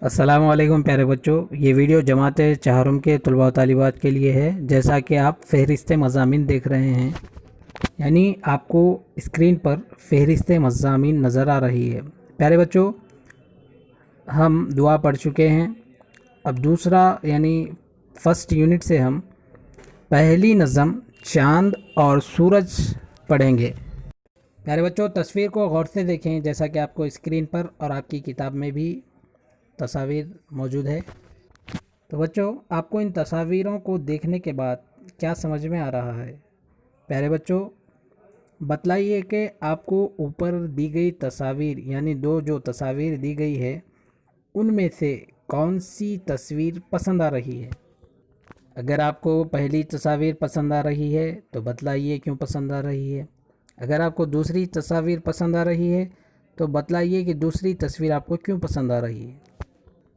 السلام علیکم پیارے بچوں، یہ ویڈیو جماعت چہارم کے طلباء و طالبات کے لیے ہے۔ جیسا کہ آپ فہرست مضامین دیکھ رہے ہیں، یعنی آپ کو اسکرین پر فہرست مضامین نظر آ رہی ہے۔ پیارے بچوں، ہم دعا پڑھ چکے ہیں۔ اب دوسرا یعنی فرسٹ یونٹ سے ہم پہلی نظم چاند اور سورج پڑھیں گے۔ پیارے بچوں، تصویر کو غور سے دیکھیں، جیسا کہ آپ کو اسکرین پر اور آپ کی کتاب میں بھی تصاویر موجود ہے۔ تو بچوں، آپ کو ان تصاویروں کو دیکھنے کے بعد کیا سمجھ میں آ رہا ہے؟ پیارے بچوں، بتلائیے کہ آپ کو اوپر دی گئی تصاویر یعنی جو تصاویر دی گئی ہے ان میں سے کون سی تصویر پسند آ رہی ہے؟ اگر آپ کو پہلی تصاویر پسند آ رہی ہے تو بتلائیے کیوں پسند آ رہی ہے۔ اگر آپ کو دوسری تصاویر پسند آ رہی ہے تو بتلائیے کہ دوسری تصویر آپ کو کیوں پسند آ رہی ہے۔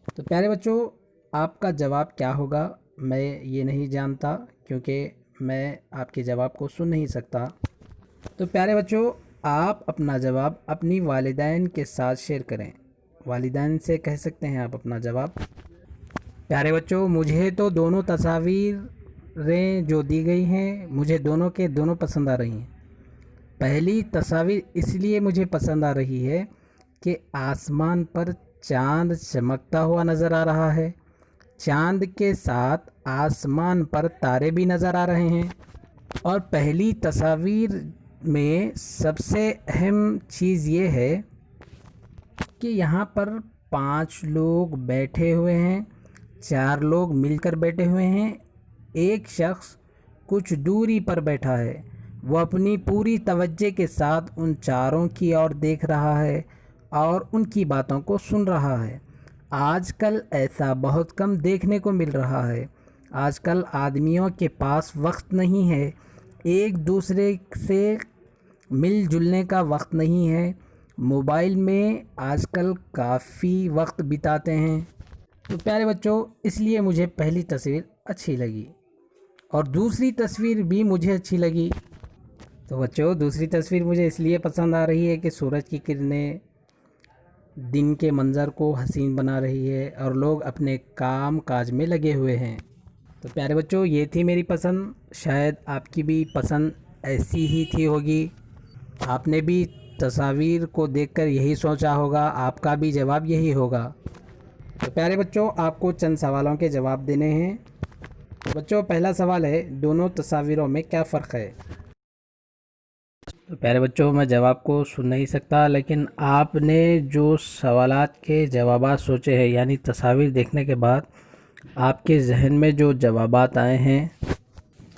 تو پیارے بچوں، آپ کا جواب کیا ہوگا میں یہ نہیں جانتا، کیونکہ میں آپ کے جواب کو سن نہیں سکتا۔ تو پیارے بچوں، آپ اپنا جواب اپنی والدین کے ساتھ شیئر کریں۔ والدین سے کہہ سکتے ہیں آپ اپنا جواب۔ پیارے بچوں، مجھے تو دونوں تصاویریں جو دی گئی ہیں مجھے دونوں کے دونوں پسند آ رہی ہیں۔ پہلی تصاویر اس لیے مجھے پسند آ رہی ہے کہ آسمان پر چاند چمکتا ہوا نظر آ رہا ہے، چاند کے ساتھ آسمان پر تارے بھی نظر آ رہے ہیں، اور پہلی تصاویر میں سب سے اہم چیز یہ ہے کہ یہاں پر 5 لوگ بیٹھے ہوئے ہیں، 4 لوگ مل کر بیٹھے ہوئے ہیں، ایک شخص کچھ دوری پر بیٹھا ہے، وہ اپنی پوری توجہ کے ساتھ ان چاروں کی اور دیکھ رہا ہے اور ان کی باتوں کو سن رہا ہے۔ آج کل ایسا بہت کم دیکھنے کو مل رہا ہے۔ آج کل آدمیوں کے پاس وقت نہیں ہے، ایک دوسرے سے مل جلنے کا وقت نہیں ہے، موبائل میں آج کل کافی وقت بتاتے ہیں۔ تو پیارے بچوں، اس لیے مجھے پہلی تصویر اچھی لگی اور دوسری تصویر بھی مجھے اچھی لگی۔ تو بچوں، دوسری تصویر مجھے اس لیے پسند آ رہی ہے کہ سورج کی کرنیں دن کے منظر کو حسین بنا رہی ہے اور لوگ اپنے کام کاج میں لگے ہوئے ہیں۔ تو پیارے بچوں، یہ تھی میری پسند، شاید آپ کی بھی پسند ایسی ہی تھی ہوگی۔ آپ نے بھی تصاویر کو دیکھ کر یہی سوچا ہوگا، آپ کا بھی جواب یہی ہوگا۔ تو پیارے بچوں، آپ کو چند سوالوں کے جواب دینے ہیں۔ بچوں، پہلا سوال ہے، دونوں تصاویروں میں کیا فرق ہے؟ تو پیارے بچوں، میں جواب کو سن نہیں سکتا، لیکن آپ نے جو سوالات کے جوابات سوچے ہیں یعنی تصاویر دیکھنے کے بعد آپ کے ذہن میں جو جوابات آئے ہیں،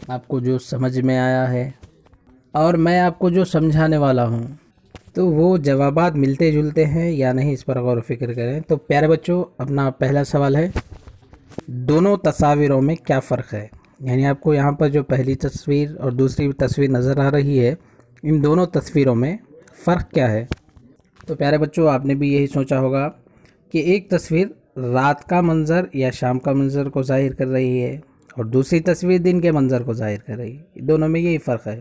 آپ کو جو سمجھ میں آیا ہے اور میں آپ کو جو سمجھانے والا ہوں، تو وہ جوابات ملتے جلتے ہیں یا نہیں، اس پر غور و فکر کریں۔ تو پیارے بچوں، اپنا پہلا سوال ہے، دونوں تصاویروں میں کیا فرق ہے؟ یعنی آپ کو یہاں پر جو پہلی تصویر اور دوسری تصویر نظر آ رہی ہے، ان دونوں تصویروں میں فرق کیا ہے؟ تو پیارے بچوں، آپ نے بھی یہی سوچا ہوگا کہ ایک تصویر رات کا منظر یا شام کا منظر کو ظاہر کر رہی ہے اور دوسری تصویر دن کے منظر کو ظاہر کر رہی ہے، دونوں میں یہی فرق ہے۔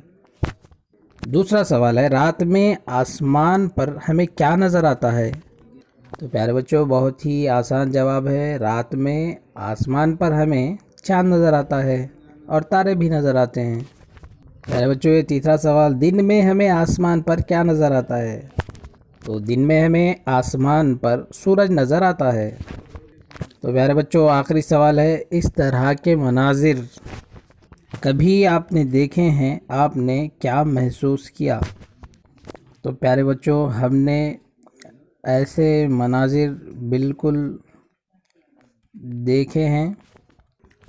دوسرا سوال ہے، رات میں آسمان پر ہمیں کیا نظر آتا ہے؟ تو پیارے بچوں، بہت ہی آسان جواب ہے، رات میں آسمان پر ہمیں چاند نظر آتا ہے اور تارے بھی نظر آتے ہیں۔ پیارے بچوں، یہ تیسرا سوال، دن میں ہمیں آسمان پر کیا نظر آتا ہے؟ تو دن میں ہمیں آسمان پر سورج نظر آتا ہے۔ تو پیارے بچوں، آخری سوال ہے، اس طرح کے مناظر کبھی آپ نے دیکھے ہیں، آپ نے کیا محسوس کیا؟ تو پیارے بچوں، ہم نے ایسے مناظر بالکل دیکھے ہیں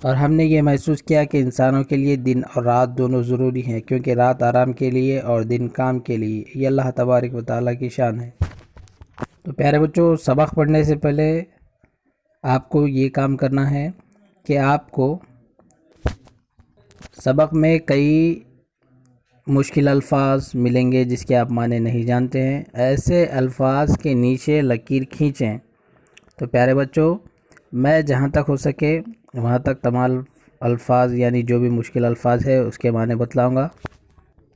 اور ہم نے یہ محسوس کیا کہ انسانوں کے لیے دن اور رات دونوں ضروری ہیں، کیونکہ رات آرام کے لیے اور دن کام کے لیے، یہ اللہ تبارک و تعالیٰ کی شان ہے۔ تو پیارے بچوں، سبق پڑھنے سے پہلے آپ کو یہ کام کرنا ہے کہ آپ کو سبق میں کئی مشکل الفاظ ملیں گے جس کے آپ معنی نہیں جانتے ہیں، ایسے الفاظ کے نیچے لکیر کھینچیں۔ تو پیارے بچوں، میں جہاں تک ہو سکے وہاں تک تمام الفاظ یعنی جو بھی مشکل الفاظ ہے اس کے معنی بتلاؤں گا۔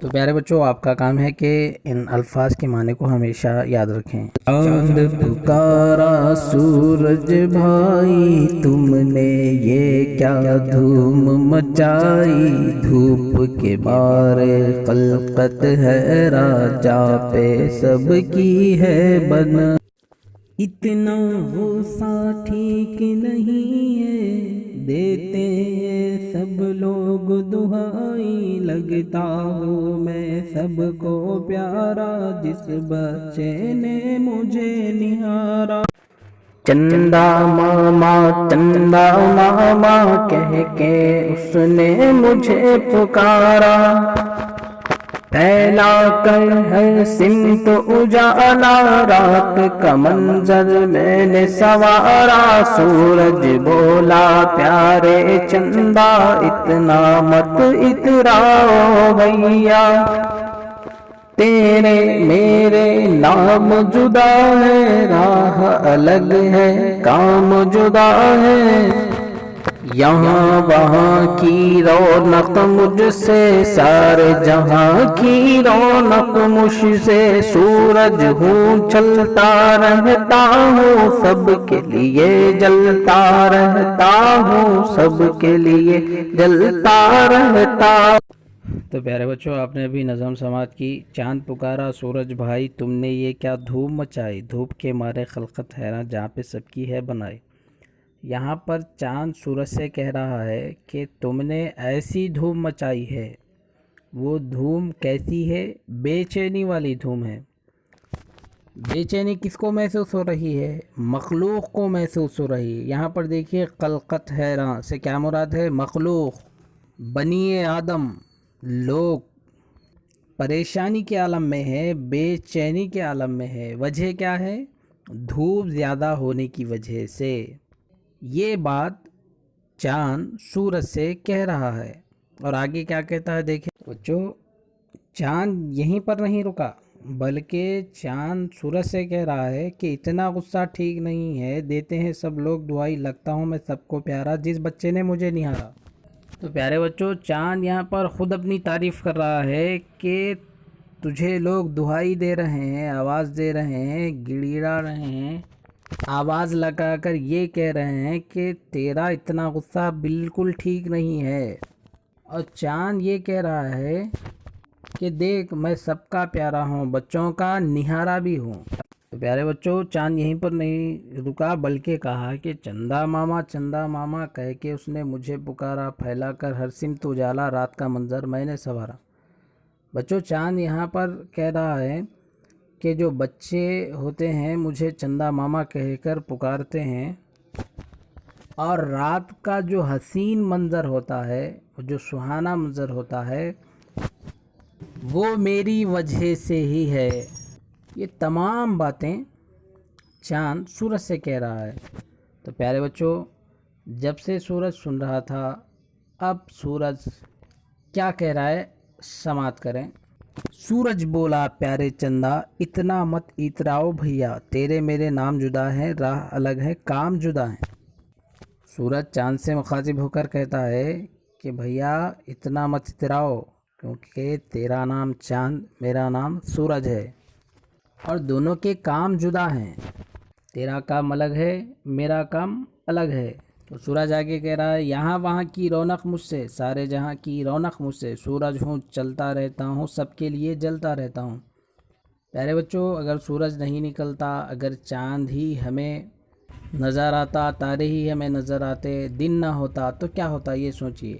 تو پیارے بچوں، آپ کا کام ہے کہ ان الفاظ کے معنی کو ہمیشہ یاد رکھیں۔ چاند پکارا سورج بھائی تم نے یہ کیا دھوم مچائی، دھوپ کے مارے خلقت ہے راجا پہ سب کی ہے بنا، اتنا غصہ ٹھیک نہیں ہے، دیتے ہیں سب لوگ دہائی، لگتا ہوں میں سب کو پیارا جس بچے نے مجھے نہارا، چندا ماما چندا ماما کہہ کے اس نے مجھے پکارا، پھیلا کر ہر سمت اجالا، رات کا منظر میں نے سنوارا، سورج بولا پیارے چندا اتنا مت اتراؤ بھیا، تیرے میرے نام جدا ہے، راہ الگ ہے کام جدا ہے، یہاں وہاں کی رونق مجھ سے، سارے جہاں کی رونق مجھ سے، سورج ہوں چلتا رہتا ہوں سب کے لیے جلتا رہتا ہوں، سب کے لیے جلتا رہتا۔ تو پیارے بچوں، آپ نے ابھی نظم سماعت کی۔ چاند پکارا سورج بھائی تم نے یہ کیا دھوم مچائی، دھوپ کے مارے خلقت حیران جہاں پہ سب کی ہے بنائی۔ یہاں پر چاند سورج سے کہہ رہا ہے کہ تم نے ایسی دھوم مچائی ہے، وہ دھوم کیسی ہے؟ بے چینی والی دھوم ہے۔ بے چینی کس کو محسوس ہو رہی ہے؟ مخلوق کو محسوس ہو رہی ہے۔ یہاں پر دیکھیے خلقت حیران سے کیا مراد ہے؟ مخلوق، بنی آدم، لوگ پریشانی کے عالم میں ہے، بے چینی کے عالم میں ہے۔ وجہ کیا ہے؟ دھوپ زیادہ ہونے کی وجہ سے۔ یہ بات چاند سورج سے کہہ رہا ہے، اور آگے کیا کہتا ہے دیکھیں بچوں۔ چاند یہیں پر نہیں رکا، بلکہ چاند سورج سے کہہ رہا ہے کہ اتنا غصہ ٹھیک نہیں ہے، دیتے ہیں سب لوگ دعائی، لگتا ہوں میں سب کو پیارا جس بچے نے مجھے نہارا۔ تو پیارے بچوں، چاند یہاں پر خود اپنی تعریف کر رہا ہے کہ تجھے لوگ دہائی دے رہے ہیں، آواز دے رہے ہیں، گڑگڑا رہے ہیں، آواز لگا کر یہ کہہ رہے ہیں کہ تیرا اتنا غصہ بالکل ٹھیک نہیں ہے، اور چاند یہ کہہ رہا ہے کہ دیکھ میں سب کا پیارا ہوں، بچوں کا نہارا بھی ہوں۔ تو پیارے بچوں، چاند یہیں پر نہیں رکا، بلکہ کہا کہ چندا ماما کہہ کے اس نے مجھے پکارا، پھیلا کر ہر سمت اجالا، رات کا منظر میں نے سنوارا۔ بچوں، چاند یہاں پر کہہ رہا ہے کہ جو بچے ہوتے ہیں مجھے چندا ماما کہہ کر پکارتے ہیں، اور رات کا جو حسین منظر ہوتا ہے، جو سہانا منظر ہوتا ہے، وہ میری وجہ سے ہی ہے۔ یہ تمام باتیں چاند سورج سے کہہ رہا ہے۔ تو پیارے بچوں، جب سے سورج سن رہا تھا، اب سورج کیا کہہ رہا ہے سماعت کریں۔ سورج بولا پیارے چندا اتنا مت اتراؤ بھیا، تیرے میرے نام جدا ہے، راہ الگ ہے کام جدا ہے۔ سورج چاند سے مخاطب ہو کر کہتا ہے کہ بھیا اتنا مت اتراؤ، کیونکہ تیرا نام چاند، میرا نام سورج ہے، اور دونوں کے کام جدا ہیں، تیرا کام الگ ہے، میرا کام الگ ہے۔ تو سورج آگے کہہ رہا ہے یہاں وہاں کی رونق مجھ سے، سارے جہاں کی رونق مجھ سے، سورج ہوں چلتا رہتا ہوں سب کے لیے جلتا رہتا ہوں۔ پیارے بچوں، اگر سورج نہیں نکلتا، اگر چاند ہی ہمیں نظر آتا، تارے ہی ہمیں نظر آتے، دن نہ ہوتا تو کیا ہوتا یہ سوچئے۔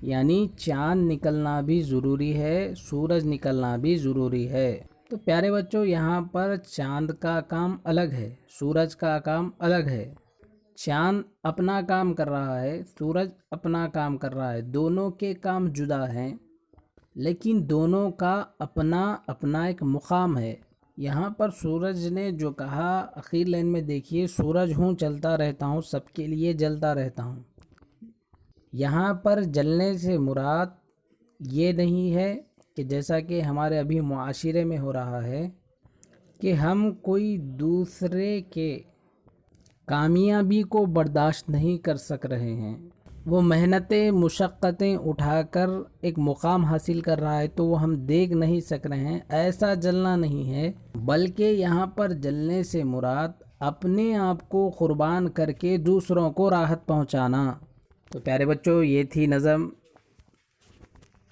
یعنی چاند نکلنا بھی ضروری ہے، سورج نکلنا بھی ضروری ہے۔ تو پیارے بچوں، یہاں پر چاند کا کام الگ ہے، سورج کا کام الگ ہے۔ چاند اپنا کام کر رہا ہے، سورج اپنا کام کر رہا ہے، دونوں کے کام جدا ہیں، لیکن دونوں کا اپنا اپنا ایک مقام ہے۔ یہاں پر سورج نے جو کہا اخیر لائن میں دیکھیے، سورج ہوں چلتا رہتا ہوں سب کے لیے جلتا رہتا ہوں۔ یہاں پر جلنے سے مراد یہ نہیں ہے کہ جیسا کہ ہمارے ابھی معاشرے میں ہو رہا ہے کہ ہم کوئی دوسرے کے کامیابی کو برداشت نہیں کر سک رہے ہیں، وہ محنتیں مشقتیں اٹھا کر ایک مقام حاصل کر رہا ہے تو وہ ہم دیکھ نہیں سک رہے ہیں، ایسا جلنا نہیں ہے، بلکہ یہاں پر جلنے سے مراد اپنے آپ کو قربان کر کے دوسروں کو راحت پہنچانا۔ تو پیارے بچوں، یہ تھی نظم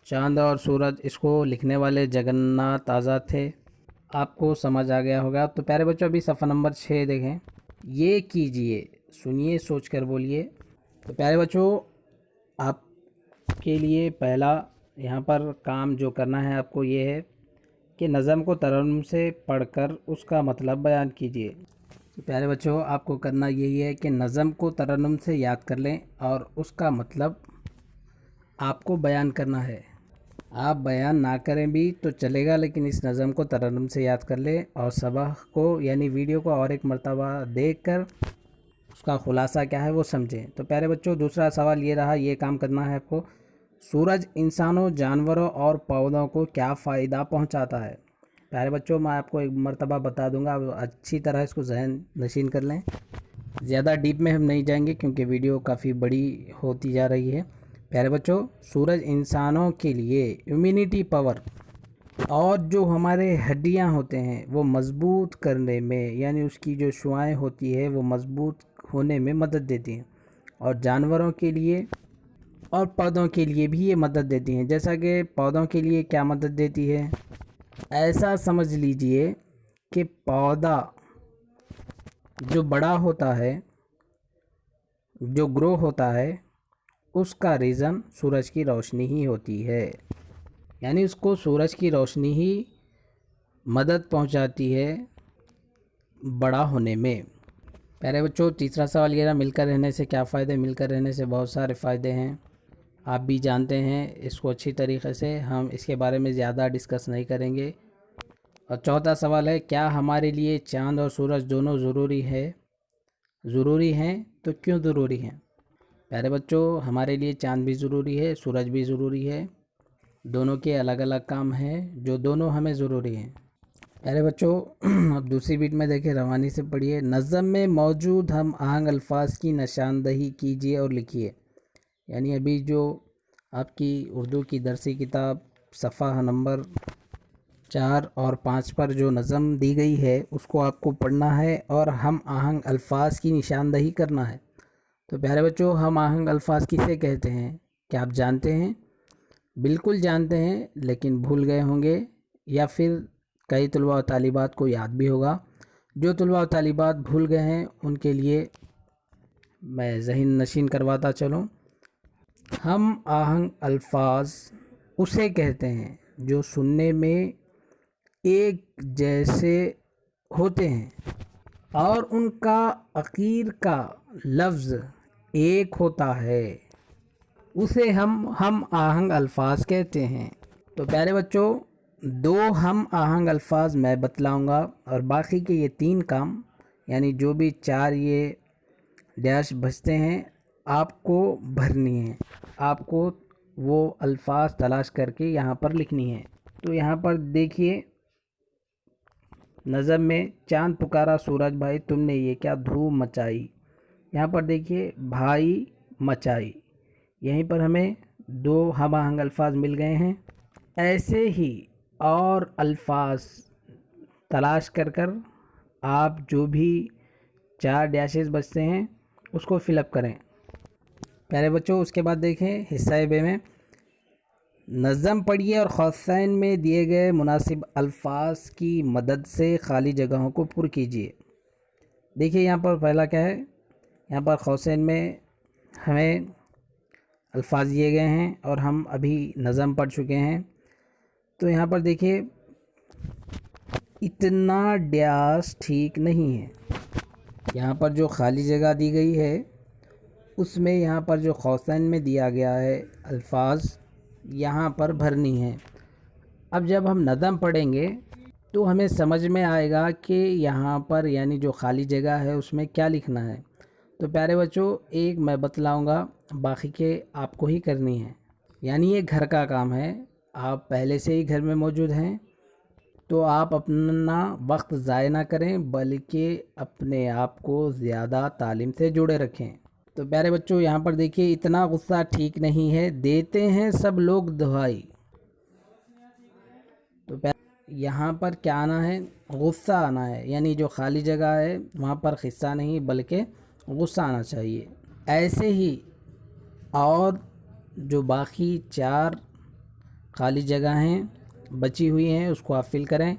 چاند اور سورج، اس کو لکھنے والے جگنات آزاد تھے۔ آپ کو سمجھ آ گیا ہوگا۔ تو پیارے بچوں، ابھی صفحہ نمبر 6 دیکھیں۔ یہ کیجئے، سنیے، سوچ کر بولیے۔ تو پیارے بچوں، آپ کے لیے پہلا یہاں پر کام جو کرنا ہے آپ کو یہ ہے کہ نظم کو ترنم سے پڑھ کر اس کا مطلب بیان کیجئے۔ تو پیارے بچوں، آپ کو کرنا یہی ہے کہ نظم کو ترنم سے یاد کر لیں اور اس کا مطلب آپ کو بیان کرنا ہے۔ آپ بیان نہ کریں بھی تو چلے گا، لیکن اس نظم کو ترنم سے یاد کر لیں اور سبق کو یعنی ویڈیو کو اور ایک مرتبہ دیکھ کر اس کا خلاصہ کیا ہے وہ سمجھیں۔ تو پیارے بچوں، دوسرا سوال یہ رہا، یہ کام کرنا ہے آپ کو، سورج انسانوں، جانوروں اور پودوں کو کیا فائدہ پہنچاتا ہے؟ پیارے بچوں، میں آپ کو ایک مرتبہ بتا دوں گا، اچھی طرح اس کو ذہن نشین کر لیں۔ زیادہ ڈیپ میں ہم نہیں جائیں گے کیونکہ ویڈیو کافی بڑی ہوتی جا رہی ہے۔ پیارے بچوں، سورج انسانوں کے لیے امیونٹی پاور اور جو ہمارے ہڈیاں ہوتے ہیں وہ مضبوط کرنے میں، یعنی اس کی جو شعاعیں ہوتی ہے وہ مضبوط ہونے میں مدد دیتی ہیں، اور جانوروں کے لیے اور پودوں کے لیے بھی یہ مدد دیتی ہیں۔ جیسا کہ پودوں کے لیے کیا مدد دیتی ہے، ایسا سمجھ لیجئے کہ پودا جو بڑا ہوتا ہے، جو گرو ہوتا ہے، اس کا ریزن سورج کی روشنی ہی ہوتی ہے، یعنی اس کو سورج کی روشنی ہی مدد پہنچاتی ہے بڑا ہونے میں۔ پیارے بچوں، تیسرا سوال یہ رہا، مل کر رہنے سے کیا فائدے؟ مل کر رہنے سے بہت سارے فائدے ہیں، آپ بھی جانتے ہیں اس کو اچھی طریقے سے، ہم اس کے بارے میں زیادہ ڈسکس نہیں کریں گے۔ اور چوتھا سوال ہے، کیا ہمارے لیے چاند اور سورج دونوں ضروری ہے؟ ضروری ہیں تو کیوں ضروری ہیں؟ پیارے بچوں، ہمارے لیے چاند بھی ضروری ہے، سورج بھی ضروری ہے، دونوں کے الگ الگ کام ہیں جو دونوں ہمیں ضروری ہیں۔ پیارے بچوں، اب دوسری بیٹ میں دیکھیں، روانی سے پڑھیے۔ نظم میں موجود ہم آہنگ الفاظ کی نشاندہی کیجیے اور لکھیے۔ یعنی ابھی جو آپ کی اردو کی درسی کتاب صفحہ نمبر 4 اور 5 پر جو نظم دی گئی ہے اس کو آپ کو پڑھنا ہے اور ہم آہنگ الفاظ کی نشاندہی کرنا ہے۔ تو پیارے بچوں، ہم آہنگ الفاظ کسے کہتے ہیں؟ کیا آپ جانتے ہیں؟ بالکل جانتے ہیں، لیکن بھول گئے ہوں گے، یا پھر کئی طلباء و طالبات کو یاد بھی ہوگا۔ جو طلباء و طالبات بھول گئے ہیں ان کے لیے میں ذہن نشین کرواتا چلوں۔ ہم آہنگ الفاظ اسے کہتے ہیں جو سننے میں ایک جیسے ہوتے ہیں اور ان کا آخر کا لفظ ایک ہوتا ہے، اسے ہم آہنگ الفاظ کہتے ہیں۔ تو پیارے بچوں، 2 ہم آہنگ الفاظ میں بتلاؤں گا اور باقی کے یہ 3 کام، یعنی جو بھی 4 یہ ڈیش بچتے ہیں آپ کو بھرنی ہیں، آپ کو وہ الفاظ تلاش کر کے یہاں پر لکھنی ہے۔ تو یہاں پر دیکھیے نظم میں، چاند پکارا سورج بھائی تم نے یہ کیا دھوم مچائی، یہاں پر دیکھیے بھائی مچائی، یہیں پر ہمیں 2 ہم آہنگ الفاظ مل گئے ہیں۔ ایسے ہی اور الفاظ تلاش کر کر آپ جو بھی 4 ڈیشز بچتے ہیں اس کو فل اپ کریں۔ پیارے بچوں، اس کے بعد دیکھیں حصہ بے میں، نظم پڑھیے اور قوسین میں دیے گئے مناسب الفاظ کی مدد سے خالی جگہوں کو پر کیجیے۔ دیکھیے یہاں پر پہلا کیا ہے، یہاں پر قوسین میں ہمیں الفاظ دیے گئے ہیں اور ہم ابھی نظم پڑھ چکے ہیں۔ تو یہاں پر دیکھیے اتنا ڈیاس ٹھیک نہیں ہے، یہاں پر جو خالی جگہ دی گئی ہے اس میں یہاں پر جو قوسین میں دیا گیا ہے الفاظ یہاں پر بھرنی ہے۔ اب جب ہم نظم پڑھیں گے تو ہمیں سمجھ میں آئے گا کہ یہاں پر یعنی جو خالی جگہ ہے اس میں کیا لکھنا ہے۔ تو پیارے بچوں، ایک میں بتلاؤں گا، باقی کے آپ کو ہی کرنی ہے، یعنی یہ گھر کا کام ہے، آپ پہلے سے ہی گھر میں موجود ہیں تو آپ اپنا وقت ضائع نہ کریں بلکہ اپنے آپ کو زیادہ تعلیم سے جڑے رکھیں۔ تو پیارے بچوں یہاں پر دیکھیے اتنا غصہ ٹھیک نہیں ہے، دیتے ہیں سب لوگ دہائی۔ تو یہاں پر کیا آنا ہے؟ غصہ آنا ہے، یعنی جو خالی جگہ ہے وہاں پر قصہ نہیں بلکہ غصہ آنا چاہیے۔ ایسے ہی اور جو باقی 4 خالی جگہ ہیں بچی ہوئی ہیں اس کو آپ فل کریں۔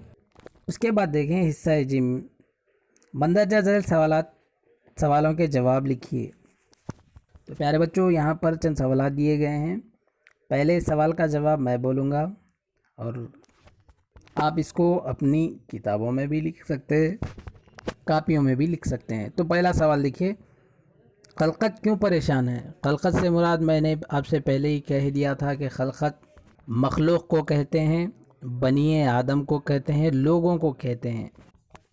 اس کے بعد دیکھیں حصہ جم، مندرجہ ذیل سوالوں کے جواب لکھیے۔ تو پیارے بچوں یہاں پر چند سوالات دیے گئے ہیں۔ پہلے سوال کا جواب میں بولوں گا اور آپ اس کو اپنی کتابوں میں بھی لکھ سکتے ہیں، کاپیوں میں بھی لکھ سکتے ہیں۔ تو پہلا سوال دیکھیے، خلقت کیوں پریشان ہے؟ خلقت سے مراد میں نے آپ سے پہلے ہی کہہ دیا تھا کہ خلقت مخلوق کو کہتے ہیں، بنی آدم کو کہتے ہیں، لوگوں کو کہتے ہیں۔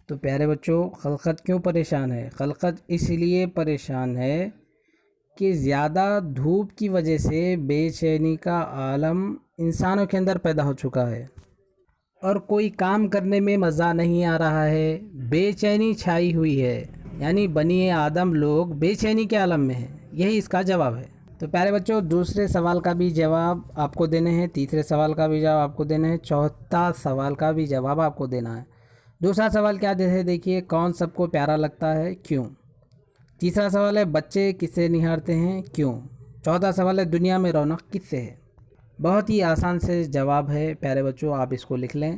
تو پیارے بچوں خلقت کیوں پریشان ہے؟ خلقت اس لیے پریشان ہے کہ زیادہ دھوپ کی وجہ سے بے چینی کا عالم انسانوں کے اندر پیدا ہو چکا ہے اور کوئی کام کرنے میں مزہ نہیں آ رہا ہے، بے چینی چھائی ہوئی ہے، یعنی بنی آدم لوگ بے چینی کے عالم میں ہیں۔ یہی اس کا جواب ہے۔ تو پیارے بچوں دوسرے سوال کا بھی جواب آپ کو دینے ہیں، تیسرے سوال کا بھی جواب آپ کو دینا ہے، چوتھا سوال کا بھی جواب آپ کو دینا ہے۔ دوسرا سوال کیا ہے دیکھیے، کون سب کو پیارا لگتا ہے، کیوں؟ تیسرا سوال ہے بچے کس سے نہارتے ہیں، کیوں؟ چوتھا سوال ہے دنیا میں رونق کس سے ہے؟ بہت ہی آسان سے جواب ہے پیارے بچوں، آپ اس کو لکھ لیں۔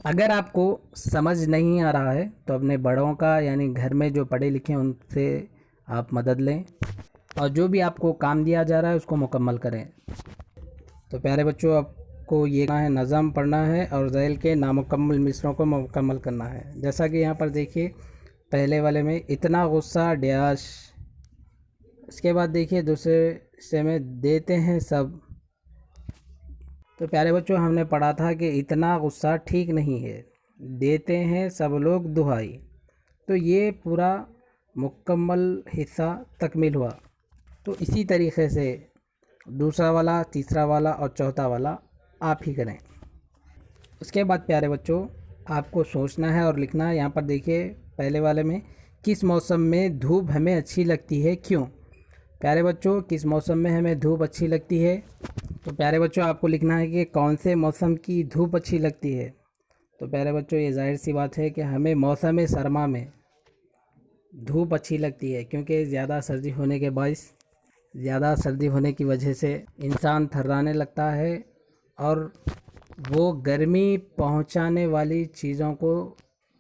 اگر آپ کو سمجھ نہیں آ رہا ہے تو اپنے بڑوں کا یعنی گھر میں جو پڑھے لکھے ان سے آپ مدد لیں اور جو بھی آپ کو کام دیا جا رہا ہے اس کو مکمل کریں۔ تو پیارے بچوں آپ کو یہ ہے نظم پڑھنا ہے اور ذیل کے نامکمل مصروں کو مکمل کرنا ہے۔ جیسا کہ یہاں پر دیکھیے پہلے والے میں اتنا غصہ ڈیاش، اس کے بعد دیکھیے دوسرے حصے میں دیتے ہیں سب۔ تو پیارے بچوں ہم نے پڑھا تھا کہ اتنا غصہ ٹھیک نہیں ہے، دیتے ہیں سب لوگ دہائی۔ تو یہ پورا مکمل حصہ تکمیل ہوا۔ تو اسی طریقے سے دوسرا والا، تیسرا والا اور چوتھا والا آپ ہی کریں۔ اس کے بعد پیارے بچوں آپ کو سوچنا ہے اور لکھنا ہے۔ یہاں پر دیکھیے پہلے والے میں کس موسم میں دھوپ ہمیں اچھی لگتی ہے، کیوں؟ پیارے بچوں کس موسم میں ہمیں دھوپ اچھی لگتی ہے؟ تو پیارے بچوں آپ کو لکھنا ہے کہ کون سے موسم کی دھوپ اچھی لگتی ہے۔ تو پیارے بچوں یہ ظاہر سی بات ہے کہ ہمیں موسم سرما میں دھوپ اچھی لگتی ہے، کیونکہ زیادہ سردی ہونے کے باعث، زیادہ سردی ہونے کی وجہ سے انسان تھرانے لگتا ہے اور وہ گرمی پہنچانے والی چیزوں کو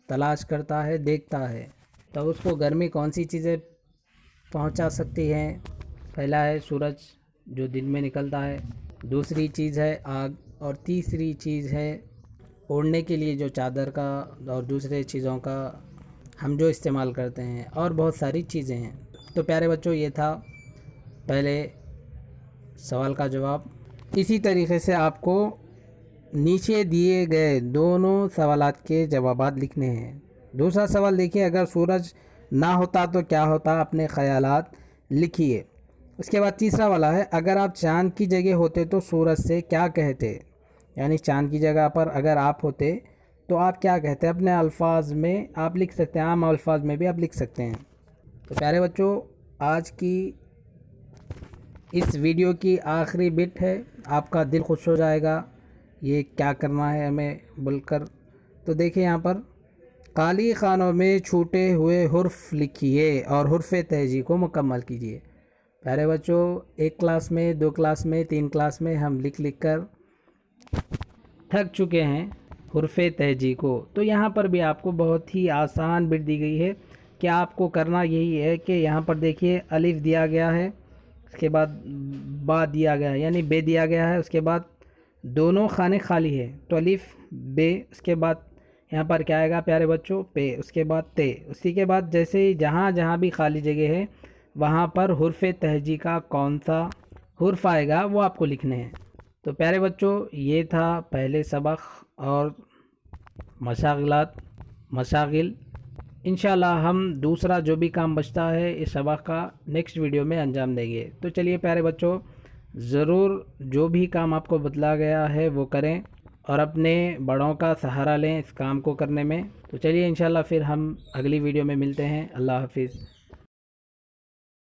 تلاش کرتا ہے، دیکھتا ہے۔ تو اس کو گرمی کون سی چیزیں پہنچا سکتی ہیں؟ پہلا ہے سورج جو دن میں نکلتا ہے، دوسری چیز ہے آگ، اور تیسری چیز ہے اوڑھنے کے لیے جو چادر کا اور دوسرے چیزوں کا ہم جو استعمال کرتے ہیں، اور بہت ساری چیزیں ہیں۔ تو پیارے بچوں یہ تھا پہلے سوال کا جواب۔ اسی طریقے سے آپ کو نیچے دیے گئے دونوں سوالات کے جوابات لکھنے ہیں۔ دوسرا سوال دیکھیے، اگر سورج نہ ہوتا تو کیا ہوتا؟ اپنے خیالات لکھیے۔ اس کے بعد تیسرا والا ہے، اگر آپ چاند کی جگہ ہوتے تو سورج سے کیا کہتے؟ یعنی چاند کی جگہ پر اگر آپ ہوتے تو آپ کیا کہتے؟ اپنے الفاظ میں آپ لکھ سکتے ہیں، عام الفاظ میں بھی آپ لکھ سکتے ہیں۔ تو پیارے بچوں آج کی اس ویڈیو کی آخری بٹ ہے، آپ کا دل خوش ہو جائے گا یہ کیا کرنا ہے ہمیں بول کر۔ تو دیکھیں یہاں پر خالی خانوں میں چھوٹے ہوئے حرف لکھیے اور حرف تہجی کو مکمل کیجیے۔ پیارے بچوں 1 کلاس میں، 2 کلاس میں، 3 کلاس میں ہم لکھ کر تھک چکے ہیں حرف تہجی کو۔ تو یہاں پر بھی آپ کو بہت ہی آسان بٹ دی گئی ہے کہ آپ کو کرنا یہی ہے کہ یہاں پر دیکھیے الف دیا گیا ہے، اس کے بعد با دیا گیا ہے یعنی بے دیا گیا ہے، اس کے بعد دونوں خانے خالی ہے تو الف بے، اس کے بعد یہاں پر کیا آئے گا پیارے بچوں پے، اس کے بعد تے، اسی کے بعد جیسے ہی جہاں بھی خالی جگہ ہے وہاں پر حرف تہجی کا کون سا حرف آئے گا وہ آپ کو لکھنے ہیں۔ تو پیارے بچوں یہ تھا پہلے سبق اور مشاغل۔ انشاءاللہ ہم دوسرا جو بھی کام بچتا ہے اس سبق کا نیکسٹ ویڈیو میں انجام دیں گے۔ تو چلیے پیارے بچوں ضرور جو بھی کام آپ کو بتلا گیا ہے وہ کریں اور اپنے بڑوں کا سہارا لیں اس کام کو کرنے میں۔ تو چلیے انشاءاللہ پھر ہم اگلی ویڈیو میں ملتے ہیں۔ اللہ حافظ۔